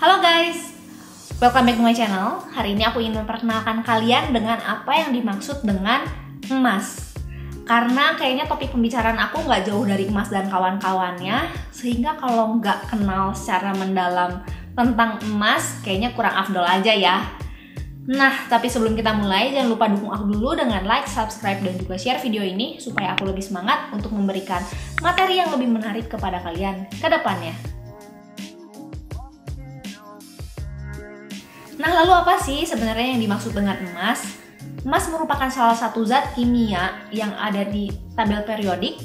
Halo guys, welcome back to my channel. Hari ini aku ingin memperkenalkan kalian dengan apa yang dimaksud dengan emas. Karena kayaknya topik pembicaraan aku nggak jauh dari emas dan kawan-kawannya, sehingga kalau nggak kenal secara mendalam tentang emas, kayaknya kurang afdol aja ya. Nah, tapi sebelum kita mulai, jangan lupa dukung aku dulu dengan like, subscribe, dan juga share video ini supaya aku lebih semangat untuk memberikan materi yang lebih menarik kepada kalian ke depannya. Nah, lalu apa sih sebenarnya yang dimaksud dengan emas? Emas merupakan salah satu zat kimia yang ada di tabel periodik.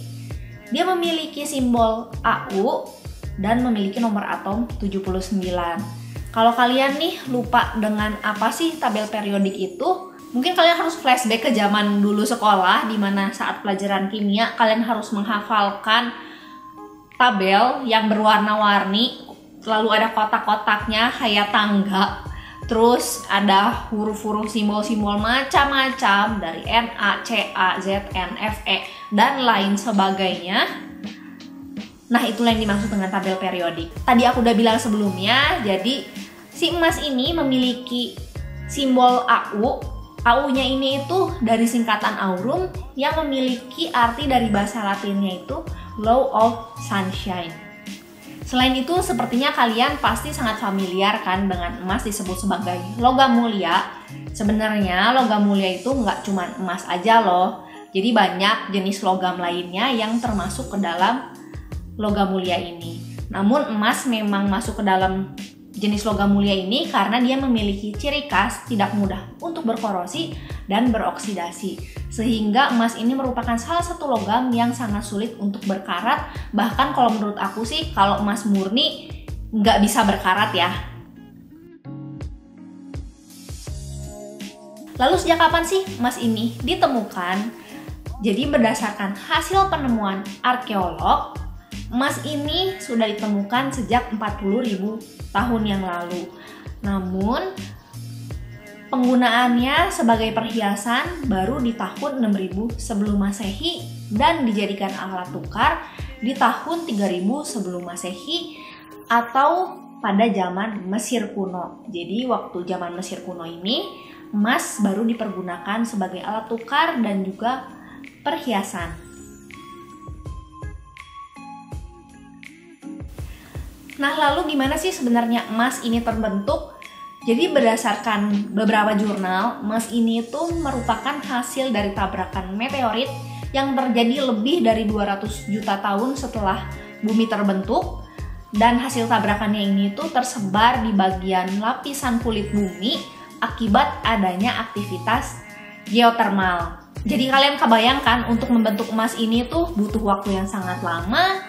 Dia memiliki simbol AU dan memiliki nomor atom 79. Kalau kalian nih lupa dengan apa sih tabel periodik itu, mungkin kalian harus flashback ke zaman dulu sekolah, di mana saat pelajaran kimia kalian harus menghafalkan tabel yang berwarna-warni, lalu ada kotak-kotaknya kayak tangga. Terus ada huruf-huruf simbol-simbol macam-macam dari Na, Ca, Zn, Fe, dan lain sebagainya. Nah, itulah yang dimaksud dengan tabel periodik. Tadi aku udah bilang sebelumnya, jadi si emas ini memiliki simbol AU. AU-nya ini itu dari singkatan aurum yang memiliki arti dari bahasa Latinnya itu law of sunshine. Selain itu, sepertinya kalian pasti sangat familiar kan dengan emas disebut sebagai logam mulia. Sebenarnya logam mulia itu nggak cuma emas aja loh. Jadi banyak jenis logam lainnya yang termasuk ke dalam logam mulia ini. Namun emas memang masuk ke dalam jenis logam mulia ini karena dia memiliki ciri khas tidak mudah untuk berkorosi dan beroksidasi. Sehingga emas ini merupakan salah satu logam yang sangat sulit untuk berkarat. Bahkan kalau menurut aku sih, kalau emas murni nggak bisa berkarat ya. Lalu sejak kapan sih emas ini ditemukan? Jadi berdasarkan hasil penemuan arkeolog, emas ini sudah ditemukan sejak 40.000 tahun yang lalu. Namun penggunaannya sebagai perhiasan baru di tahun 6000 sebelum Masehi dan dijadikan alat tukar di tahun 3000 sebelum Masehi atau pada zaman Mesir kuno. Jadi waktu zaman Mesir kuno ini emas baru dipergunakan sebagai alat tukar dan juga perhiasan. Nah, lalu gimana sih sebenarnya emas ini terbentuk? Jadi berdasarkan beberapa jurnal, emas ini tuh merupakan hasil dari tabrakan meteorit yang terjadi lebih dari 200 juta tahun setelah bumi terbentuk. Dan hasil tabrakannya ini tuh tersebar di bagian lapisan kulit bumi akibat adanya aktivitas geotermal. Jadi kalian kebayangkan untuk membentuk emas ini tuh butuh waktu yang sangat lama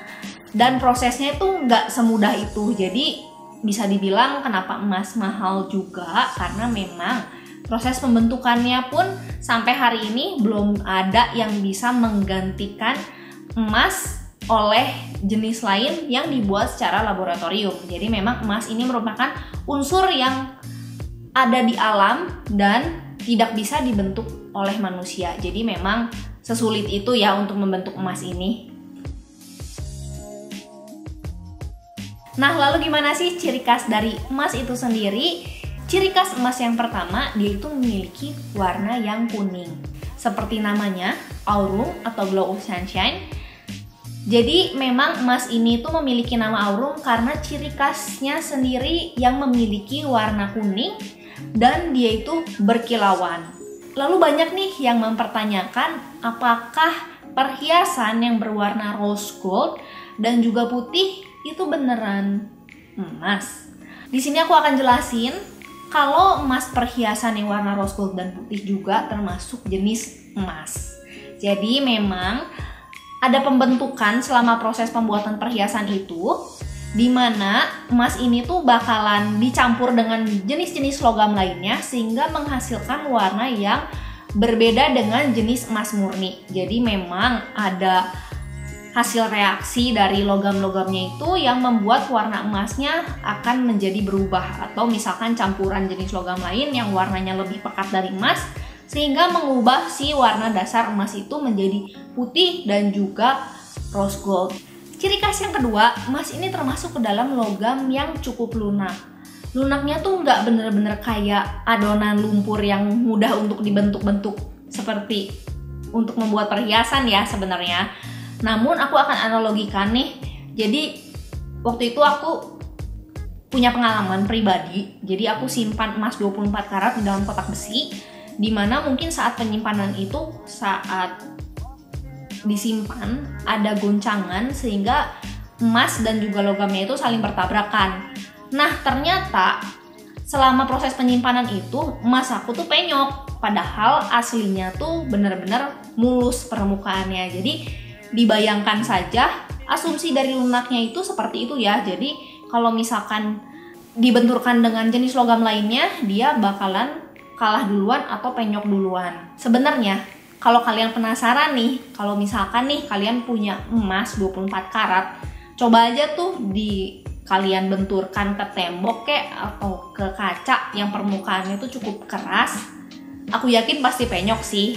dan prosesnya itu nggak semudah itu. Jadi bisa dibilang kenapa emas mahal juga, karena memang proses pembentukannya pun sampai hari ini belum ada yang bisa menggantikan emas oleh jenis lain yang dibuat secara laboratorium. Jadi memang emas ini merupakan unsur yang ada di alam dan tidak bisa dibentuk oleh manusia. Jadi memang sesulit itu ya untuk membentuk emas ini. Nah, lalu gimana sih ciri khas dari emas itu sendiri? Ciri khas emas yang pertama, dia itu memiliki warna yang kuning. Seperti namanya, aurum atau glow of sunshine. Jadi memang emas ini tuh memiliki nama aurum karena ciri khasnya sendiri yang memiliki warna kuning dan dia itu berkilauan. Lalu banyak nih yang mempertanyakan apakah perhiasan yang berwarna rose gold dan juga putih itu beneran emas. Di sini aku akan jelasin kalau emas perhiasan yang warna rose gold dan putih juga termasuk jenis emas. Jadi memang ada pembentukan selama proses pembuatan perhiasan itu, di mana emas ini tuh bakalan dicampur dengan jenis-jenis logam lainnya sehingga menghasilkan warna yang berbeda dengan jenis emas murni. Jadi memang ada hasil reaksi dari logam-logamnya itu yang membuat warna emasnya akan menjadi berubah, atau misalkan campuran jenis logam lain yang warnanya lebih pekat dari emas sehingga mengubah si warna dasar emas itu menjadi putih dan juga rose gold. Ciri khas yang kedua, emas ini termasuk ke dalam logam yang cukup lunak. lunaknya tuh nggak bener-bener kayak adonan lumpur yang mudah untuk dibentuk-bentuk seperti untuk membuat perhiasan ya sebenarnya. Namun aku akan analogikan nih. Jadi waktu itu aku punya pengalaman pribadi. Jadi aku simpan emas 24 karat di dalam kotak besi, dimana mungkin saat penyimpanan itu, saat disimpan ada goncangan sehingga emas dan juga logamnya itu saling bertabrakan. Nah ternyata selama proses penyimpanan itu emas aku tuh penyok, padahal aslinya tuh bener-bener mulus permukaannya. Jadi dibayangkan saja asumsi dari lunaknya itu seperti itu ya. Jadi kalau misalkan dibenturkan dengan jenis logam lainnya, dia bakalan kalah duluan atau penyok duluan. Sebenarnya kalau kalian penasaran nih, kalau misalkan nih kalian punya emas 24 karat, coba aja tuh kalian benturkan ke tembok atau ke kaca yang permukaannya tuh cukup keras. Aku yakin pasti penyok sih.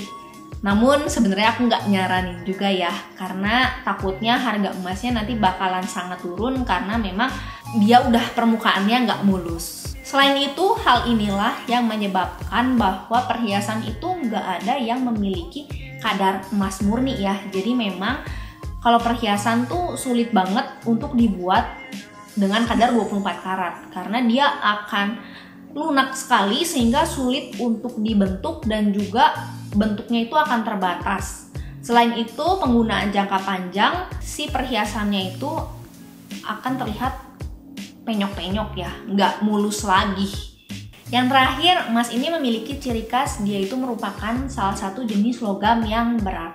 Namun sebenarnya aku nggak nyaranin juga ya, karena takutnya harga emasnya nanti bakalan sangat turun karena memang dia udah permukaannya nggak mulus. Selain itu, hal inilah yang menyebabkan bahwa perhiasan itu nggak ada yang memiliki kadar emas murni ya. Jadi memang kalau perhiasan tuh sulit banget untuk dibuat dengan kadar 24 karat karena dia akan lunak sekali sehingga sulit untuk dibentuk dan juga bentuknya itu akan terbatas. Selain itu, penggunaan jangka panjang si perhiasannya itu akan terlihat penyok-penyok ya, nggak mulus lagi. Yang terakhir, emas ini memiliki ciri khas, dia itu merupakan salah satu jenis logam yang berat.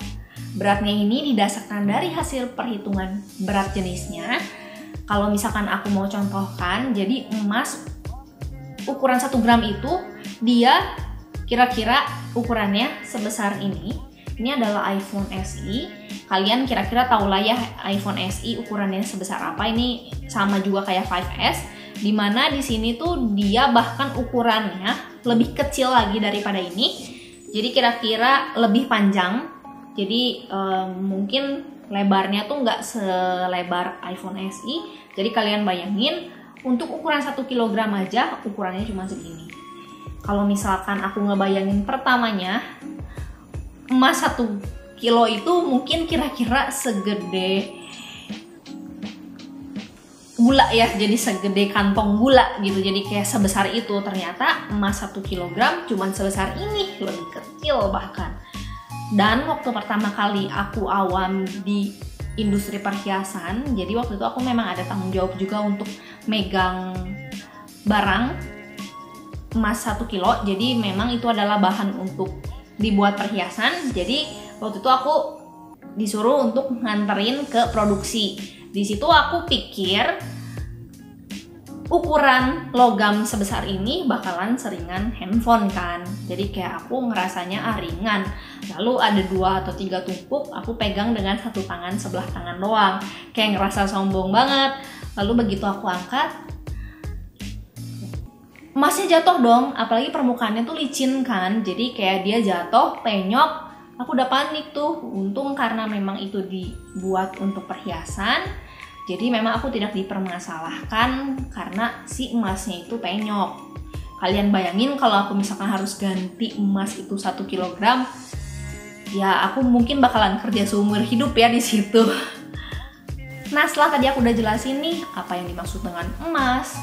Beratnya ini didasarkan dari hasil perhitungan berat jenisnya. Kalau misalkan aku mau contohkan, jadi emas ukuran 1 gram itu dia kira-kira ukurannya sebesar ini. Ini adalah iPhone SE. Kalian kira-kira tahu lah ya iPhone SE ukurannya sebesar apa. Ini sama juga kayak 5S, dimana di sini tuh dia bahkan ukurannya lebih kecil lagi daripada ini. Jadi kira-kira lebih panjang. Jadi mungkin lebarnya tuh nggak selebar iPhone SE. Jadi kalian bayangin untuk ukuran 1 kg aja ukurannya cuma segini. Kalau misalkan aku ngebayangin pertamanya, emas 1 kilo itu mungkin kira-kira segede gula ya, jadi segede kantong gula gitu, jadi kayak sebesar itu. Ternyata emas 1 kilogram cuman sebesar ini, lebih kecil bahkan. Dan waktu pertama kali aku awam di industri perhiasan, jadi waktu itu aku memang ada tanggung jawab juga untuk megang barang emas 1 kilo, jadi memang itu adalah bahan untuk dibuat perhiasan. Jadi waktu itu aku disuruh untuk nganterin ke produksi. Di situ aku pikir ukuran logam sebesar ini bakalan seringan handphone kan. Jadi kayak aku ngerasanya ringan. Lalu ada 2 atau 3 tumpuk, aku pegang dengan satu tangan, sebelah tangan doang. Kayak ngerasa sombong banget. Lalu begitu aku angkat, emasnya jatuh dong, apalagi permukaannya tuh licin kan. Jadi kayak dia jatuh, penyok. Aku udah panik tuh. Untung karena memang itu dibuat untuk perhiasan, jadi memang aku tidak dipermasalahkan karena si emasnya itu penyok. Kalian bayangin kalau aku misalkan harus ganti emas itu 1 kilogram, ya aku mungkin bakalan kerja seumur hidup ya di situ. Nah, setelah tadi aku udah jelasin nih apa yang dimaksud dengan emas,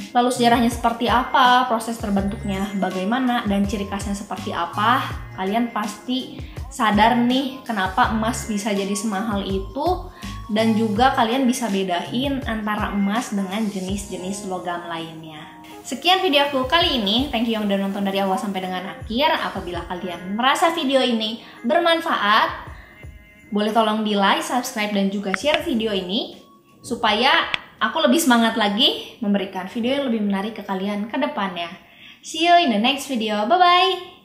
lalu sejarahnya seperti apa, proses terbentuknya bagaimana, dan ciri khasnya seperti apa, kalian pasti sadar nih kenapa emas bisa jadi semahal itu, dan juga kalian bisa bedain antara emas dengan jenis-jenis logam lainnya. Sekian video aku kali ini, thank you yang udah nonton dari awal sampai dengan akhir. Apabila kalian merasa video ini bermanfaat, boleh tolong di like, subscribe, dan juga share video ini supaya aku lebih semangat lagi memberikan video yang lebih menarik ke kalian ke depannya. See you in the next video. Bye-bye!